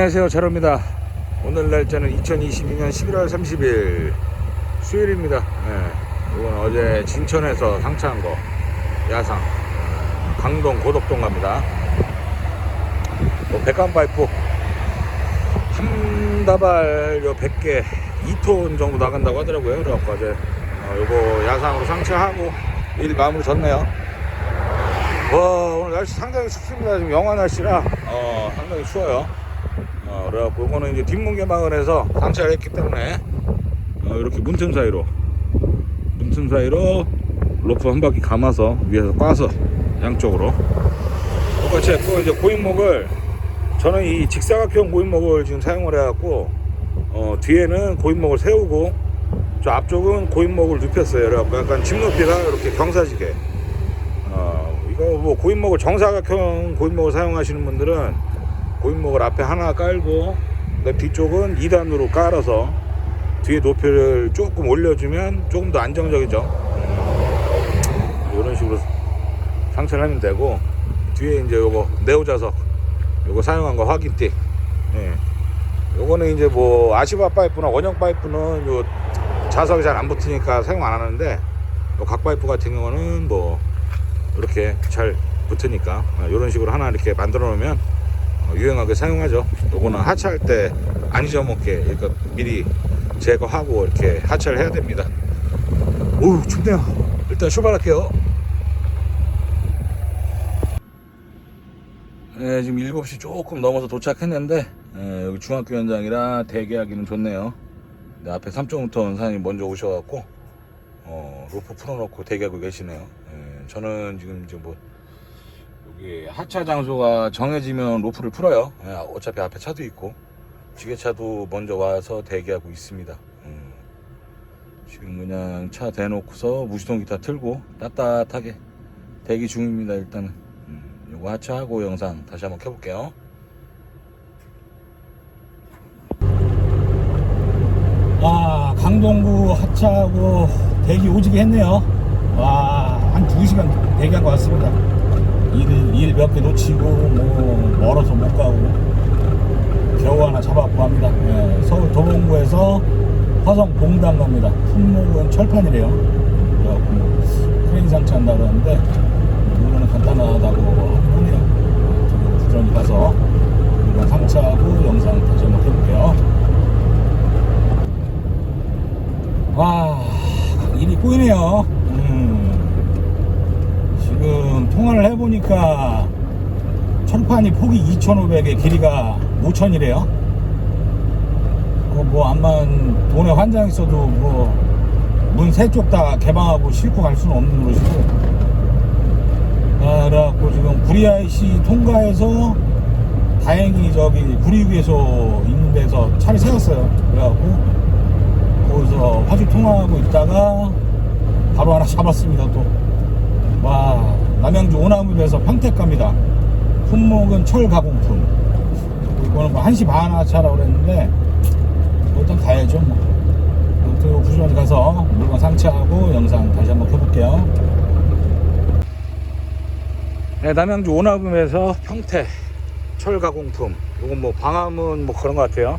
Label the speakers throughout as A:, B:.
A: 안녕하세요, 자로입니다. 오늘 날짜는 2022년 11월 30일 수요일입니다. 이건 어제 진천에서 상차한 거 야상 강동 고덕동 갑니다. 백감 파이프 한 다발 100개 2톤 정도 나간다고 하더라고요. 그래갖고 어제 요거 야상으로 상차하고 일 마무리 졌네요. 오늘 날씨 상당히 춥습니다. 지금 영하 날씨라 상당히 추워요. 그래갖고 이거는 이제 뒷문 개방을 해서 상차를 했기 때문에 이렇게 문틈 사이로 로프 한 바퀴 감아서 위에서 꽈서 양쪽으로 똑같이 했고, 이제 고인목을 저는 이 직사각형 고인목을 지금 사용을 해갖고 뒤에는 고인목을 세우고 저 앞쪽은 고인목을 눕혔어요. 그래갖고 약간 집 높이가 이렇게 경사지게 이거 뭐 고인목을 정사각형 고인목을 사용하시는 분들은 고인목을 앞에 하나 깔고 뒤쪽은 2단으로 깔아서 뒤에 높이를 조금 올려주면 조금 더 안정적이죠. 이런 식으로 상차를 하면 되고, 뒤에 이제 요거 네오자석 요거 사용한 거 확인띠. 요거는 이제 뭐 아시바 파이프나 원형 파이프는 요 자석이 잘 안 붙으니까 사용 안 하는데, 요 각 파이프 같은 경우는 뭐 이렇게 잘 붙으니까 이런 식으로 하나 이렇게 만들어 놓으면 유용하게 사용하죠. 요거는 하차할 때 안 잊어먹게 그러니까 미리 제거하고 이렇게 하차를 해야 됩니다. 오우, 춥네요. 일단 출발할게요. 지금 7시 조금 넘어서 도착했는데 여기 중학교 현장이라 대기하기는 좋네요. 근데 앞에 3.5톤 사장님 먼저 오셔갖고 로프 풀어놓고 대기하고 계시네요. 저는 지금 이제 뭐 여기 하차 장소가 정해지면 로프를 풀어요. 어차피 앞에 차도 있고 지게차도 먼저 와서 대기하고 있습니다. 지금 그냥 차 대놓고서 무시동 기타 틀고 따뜻하게 대기 중입니다. 일단은 요거 하차하고 영상 다시 한번 켜볼게요. 강동구 하차하고 대기 오지게 했네요. 한 2시간 대기한 것 같습니다. 일 몇 개 놓치고 뭐 멀어서 못 가고 겨우 하나 잡았고 합니다. 서울 도봉구에서 화성 봉담 갑니다. 품목은 철판이래요. 그래갖고 뭐 크레인 상차한다 그러는데 물건은 간단하다고 하긴 하네요. 부지런히 가서 물건 상차하고 영상 다시 한번 해볼게요. 일이 꼬이네요. 지금 통화를 해보니까 철판이 폭이 2,500에 길이가 5,000이래요. 뭐 암만 돈에 환장 있어도 뭐 문 세 쪽 다 개방하고 싣고 갈 수는 없는 노릇이고, 그래갖고 지금 구리IC 통과해서 다행히 저기 구리휴게소 있는 데서 차를 세웠어요. 그래갖고 거기서 화주 통화하고 있다가 바로 하나 잡았습니다. 또 남양주 오나무에서 평택 갑니다. 품목은 철 가공품. 이거는 뭐 1시 반 하차라고 그랬는데 일단 가야죠. 또 부지런히 가서 물건 상차하고 영상 다시 한번 켜볼게요. 남양주 오나무에서 평택 철 가공품. 요건 뭐 방화문 뭐 그런 것 같아요.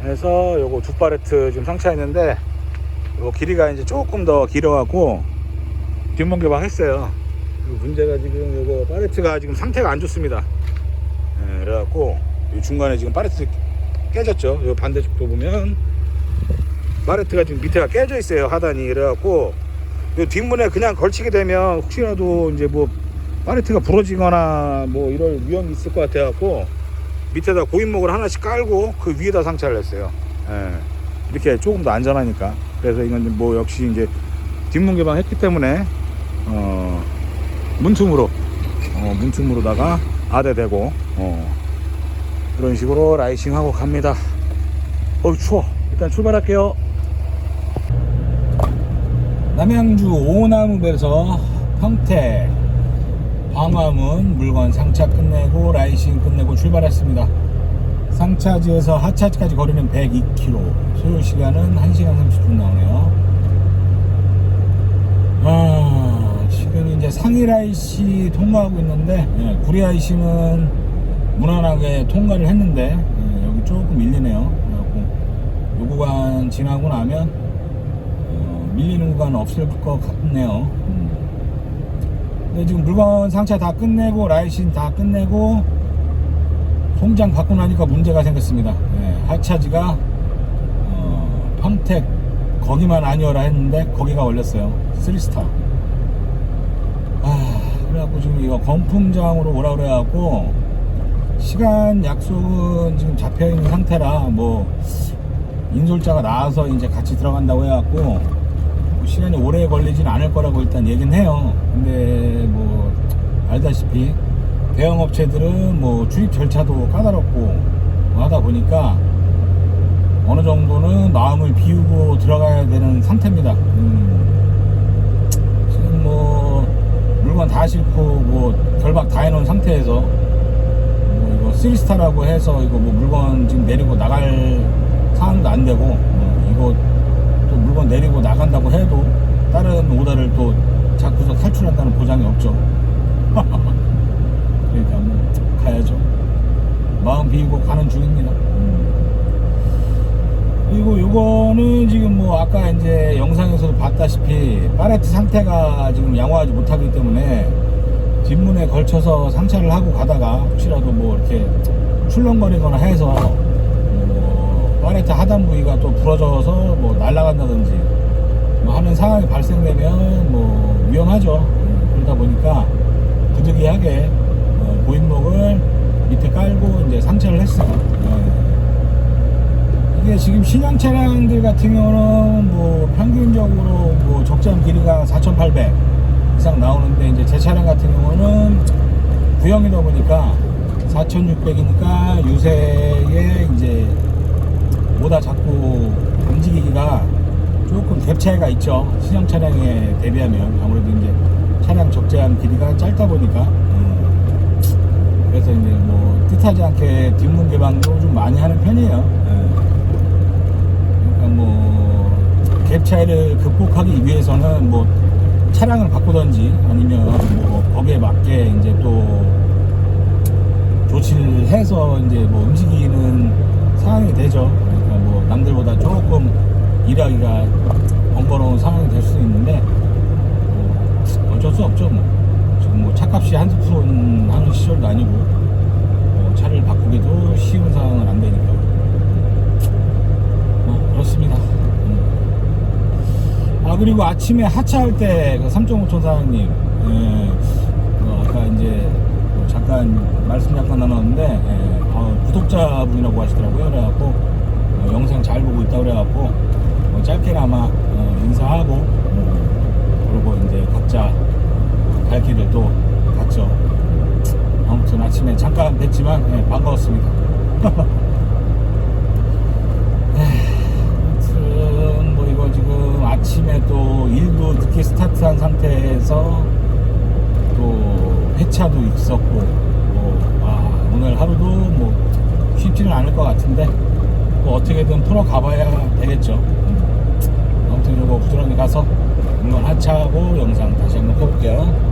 A: 그래서 요거 2팔레트 지금 상차했는데 요 길이가 이제 조금 더 길어갖고 뒷문 개방했어요. 문제가 지금 요거 팔레트가 지금 상태가 안 좋습니다. 그래갖고 이 중간에 지금 팔레트 깨졌죠. 요 반대쪽도 보면 팔레트가 지금 밑에가 깨져 있어요. 하단이. 그래갖고 요 뒷문에 그냥 걸치게 되면 혹시라도 이제 뭐 팔레트가 부러지거나 뭐 이럴 위험이 있을 것 같아갖고 밑에다 고인목을 하나씩 깔고 그 위에다 상차를 했어요. 이렇게 조금 더 안전하니까. 그래서 이건 뭐 역시 이제 뒷문 개방했기 때문에 문틈으로다가 아대대고 그런 식으로 라이싱하고 갑니다. 추워. 일단 출발할게요. 남양주 오나무에서 평택 방화문 물건 상차 끝내고 라이싱 끝내고 출발했습니다. 상차지에서 하차지까지 거리는 102km, 소요 시간은 1시간 30분 나오네요. 지금 이제 상일 IC 통과하고 있는데 구리 IC는
B: 무난하게 통과를 했는데 여기 조금 밀리네요. 그래갖고 요 구간 지나고 나면 밀리는 구간은 없을 것 같네요. 근데 지금 물건 상차 다 끝내고 라이신 다 끝내고 송장 받고 나니까 문제가 생겼습니다. 하차지가 평택 거기만 아니어라 했는데 거기가 걸렸어요. 3스타. 그래갖고 지금 이거 건풍장으로 오라 그래갖고 시간 약속은 지금 잡혀있는 상태라 뭐 인솔자가 나와서 이제 같이 들어간다고 해갖고 뭐 시간이 오래 걸리진 않을 거라고 일단 얘기는 해요. 근데 뭐 알다시피 대형 업체들은 뭐 출입 절차도 까다롭고 뭐 하다 보니까 어느 정도는 마음을 비우고 들어가야 되는 상태입니다. 지금 뭐 물건 다 싣고 뭐 결박 다 해놓은 상태에서 뭐 이거 3스타라고 해서 이거 뭐 물건 지금 내리고 나갈 상황도 안 되고 이거 또 물건 내리고 나간다고 해도 다른 오다를 또 자꾸서 탈출한다는 보장이 없죠. 그러니까 뭐 가야죠. 마음 비우고 가는 중입니다. 그리고 요거는 지금 뭐 아까 이제 영상에서도 봤다시피 파레트 상태가 지금 양호하지 못하기 때문에 뒷문에 걸쳐서 상차를 하고 가다가 혹시라도 뭐 이렇게 출렁거리거나 해서 뭐 파레트 하단 부위가 또 부러져서 뭐 날아간다든지 뭐 하는 상황이 발생되면 뭐 위험하죠. 그러다 보니까 부득이하게 고인목을 밑에 깔고 이제 상차를 했어요. 이게 지금 신형 차량들 같은 경우는 뭐 평균적으로 뭐 적재함 길이가 4,800 이상 나오는데 이제 제 차량 같은 경우는 구형이다 보니까 4,600이니까 유세에 이제 보다 자꾸 움직이기가 조금 갭 차이가 있죠. 신형 차량에 대비하면 아무래도 이제 차량 적재함 길이가 짧다 보니까 그래서 이제 뭐 뜻하지 않게 뒷문 개방도 좀 많이 하는 편이에요. 뭐 갭 차이를 극복하기 위해서는 뭐 차량을 바꾸던지 아니면 뭐 거기에 맞게 이제 또 조치를 해서 이제 뭐 움직이는 상황이 되죠. 그러니까 뭐 남들보다 조금 일하기가 번거로운 상황이 될 수 있는데 뭐 어쩔 수 없죠. 뭐 지금 뭐 차값이 한 푼 하는 시절도 아니고 뭐 차를 바꾸기도 쉬운 상황은 안 되니까. 그렇습니다. 그리고 아침에 하차할 때 3.5톤 사장님 아까 이제 잠깐 말씀 나눴는데 구독자분이라고 하시더라고요. 그래갖고 영상 잘 보고 있다고 그래갖고 짧게나마 인사하고 그리고 이제 각자 갈 길을 또 갔죠. 아무튼 아침에 잠깐 뵀지만 반가웠습니다. 뭐 이거 지금 아침에 또 일도 늦게 스타트한 상태에서 또 회차도 있었고 오늘 하루도 뭐 쉽지는 않을 것 같은데 뭐 어떻게든 풀어 가봐야 되겠죠. 아무튼 이거 부지런히 가서 물건 하차하고 영상 다시 한번 켜볼게요.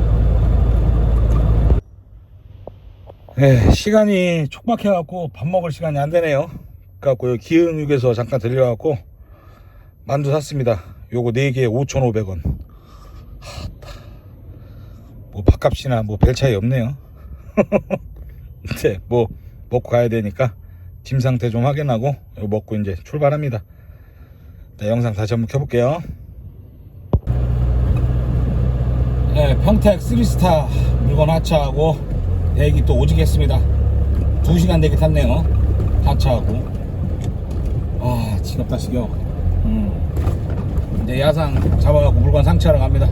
B: 시간이 촉박해갖고 밥 먹을 시간이 안 되네요. 그래갖고 기흥육에서 잠깐 들려갖고 만두 샀습니다. 요거 4개에 5,500원. 뭐 밥값이나 뭐 별 차이 없네요. 근데 뭐 먹고 가야 되니까 짐 상태 좀 확인하고 이거 먹고 이제 출발합니다. 네, 영상 다시 한번 켜볼게요. 평택 3스타 물건 하차하고 대기 또 오지겠습니다. 2시간 대기 탔네요. 하차하고 지겹다 지겨워. 이제 야상 잡아갖고 물건 상차하러 갑니다.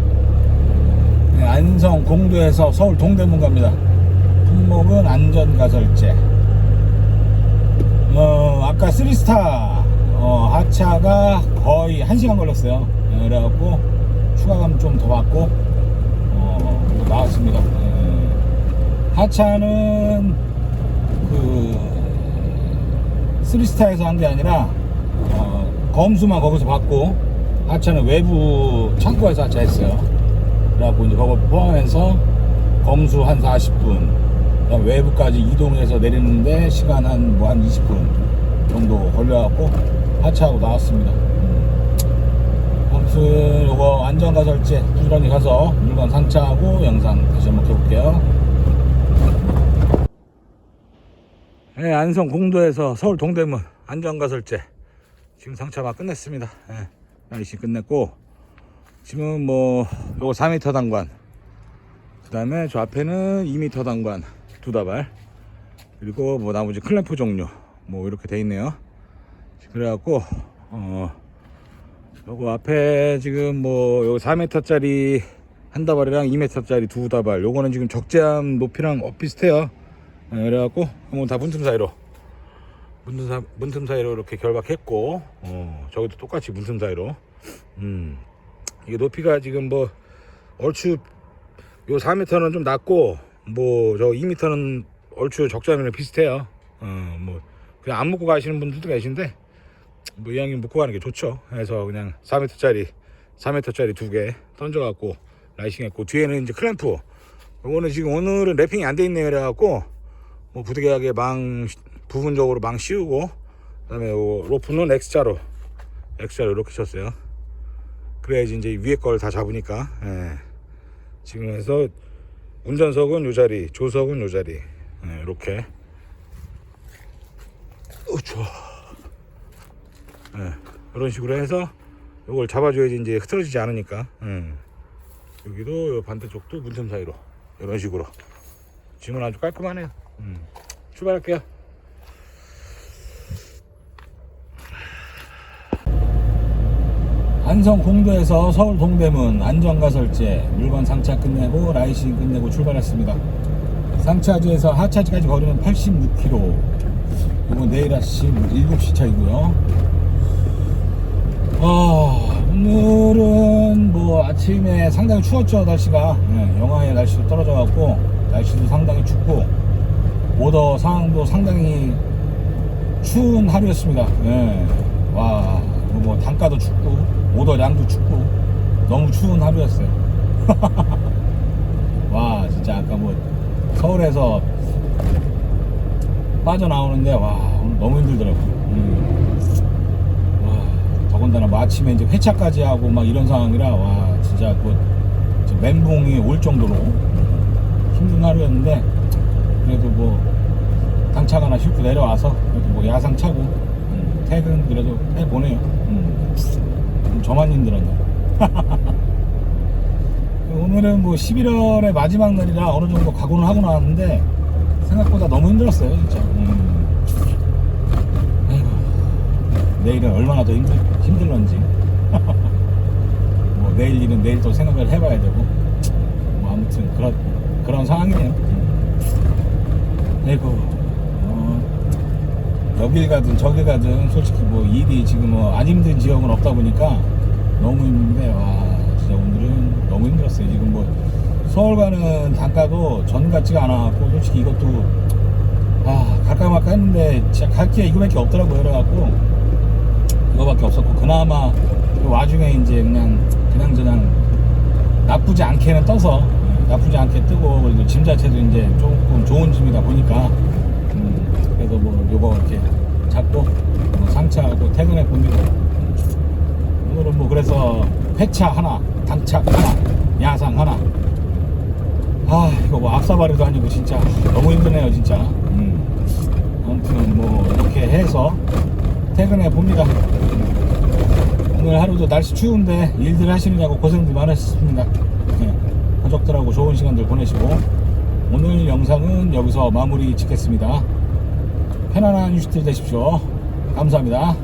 B: 안성 공도에서 서울 동대문 갑니다. 품목은 안전가설제. 아까 3스타 하차가 거의 1시간 걸렸어요. 그래갖고 추가감 좀 더 받고 나왔습니다. 하차는 그 3스타에서 한 게 아니라 검수만 거기서 받고 하차는 외부 창고에서 하차했어요. 그래갖고 이제 그거 포함해서 검수 한 40분 그다음 외부까지 이동해서 내리는데 시간 한 20분 정도 걸려갖고 하차하고 나왔습니다. 아무튼 요거 안전가설제 부지런히 가서 물건 상차하고 영상 다시 한번 켜볼게요. 네, 안성 공도에서 서울 동대문 안전가설제 지금 상차 막 끝냈습니다. 네, 날씨 끝냈고 지금 뭐 요거 4m 단관, 그 다음에 저 앞에는 2m 단관 두 다발, 그리고 뭐 나머지 클램프 종류 뭐 이렇게 돼 있네요. 그래갖고 요거 앞에 지금 뭐 요거 4m짜리 한 다발이랑 2m짜리 두 다발, 요거는 지금 적재함 높이랑 비슷해요. 그래갖고 뭐 다 문틈 사이로 이렇게 결박했고, 저기도 똑같이 문틈 사이로. 이게 높이가 지금 뭐 얼추 요 4m는 좀 낮고 뭐 저 2m는 얼추 적재함이랑 비슷해요. 뭐 그냥 안 묶고 가시는 분들도 계신데 뭐 이왕이면 묶고 가는 게 좋죠. 그래서 그냥 4m짜리 두 개 던져갖고 라이싱했고, 뒤에는 이제 클램프, 요거는 지금 오늘은 랩핑이 안 돼 있네요. 그래갖고 뭐 부득이하게 부분적으로 망 씌우고, 그 다음에 요 로프는 X자로 이렇게 쳤어요. 그래야지 이제 위에 걸 다 잡으니까. 지금 해서 운전석은 요 자리, 조석은 요 자리, 이렇게. 좋아. 이런 식으로 해서 요걸 잡아줘야지 이제 흐트러지지 않으니까. 여기도 요 반대쪽도 문틈 사이로 이런 식으로. 지금 아주 깔끔하네요. 출발할게요. 안성 공도에서 서울 동대문 안전가설제 물건 상차 끝내고 라이싱 끝내고 출발했습니다. 상차지에서 하차지까지 거리는 86km. 이건 내일 아침 7시 차이고요. 오늘은 뭐 아침에 상당히 추웠죠. 날씨가 영하의 날씨도 떨어져 갖고 날씨도 상당히 춥고 오더 상황도 상당히 추운 하루였습니다. 와, 뭐 단가도 춥고 오더량도 춥고 너무 추운 하루였어요. 와, 진짜 아까 뭐 서울에서 빠져나오는데 와, 오늘 너무 힘들더라고요. 와, 더군다나 뭐 아침에 이제 회차까지 하고 막 이런 상황이라 와, 진짜 그 멘붕이 올 정도로 힘든 하루였는데, 그래도 뭐 당차가 하나 싣고 내려와서 그래도 뭐 야상 차고 퇴근 그래도 해보네요. 저만 힘들었네요. 오늘은 뭐 11월의 마지막 날이라 어느 정도 각오는 하고 나왔는데 생각보다 너무 힘들었어요, 진짜. 아이고, 내일은 얼마나 더 힘들런지. 뭐 내일 일은 내일 또 생각을 해봐야 되고, 뭐 아무튼 그런 상황이네요. 아이고, 여길 가든 저길 가든 솔직히 뭐 일이 지금 뭐 안 힘든 지역은 없다 보니까 너무 힘든데, 와, 진짜 오늘은 너무 힘들었어요. 지금 뭐 서울 가는 단가도 전 같지가 않아갖고 솔직히 이것도 갈까 말까 했는데 진짜 갈 게 이거밖에 없더라고요. 그래갖고 이거밖에 없었고, 그나마 그 와중에 이제 그냥 나쁘지 않게는 떠서, 나쁘지 않게 뜨고, 그리고 짐 자체도 이제 조금 좋은 짐이다 보니까 그래서 뭐 요거 이렇게 잡고 뭐 상차하고 퇴근해 봅니다. 오늘은 뭐 그래서 회차 하나, 당차 하나, 야상 하나. 이거 뭐 앞사발이도 아니고 진짜 너무 힘드네요, 진짜. 아무튼 뭐 이렇게 해서 퇴근해 봅니다. 오늘 하루도 날씨 추운데 일들 하시느냐고 고생들 많으셨습니다. 가족들하고 좋은 시간들 보내시고, 오늘 영상은 여기서 마무리 짓겠습니다. 편안한 휴식들 되십시오. 감사합니다.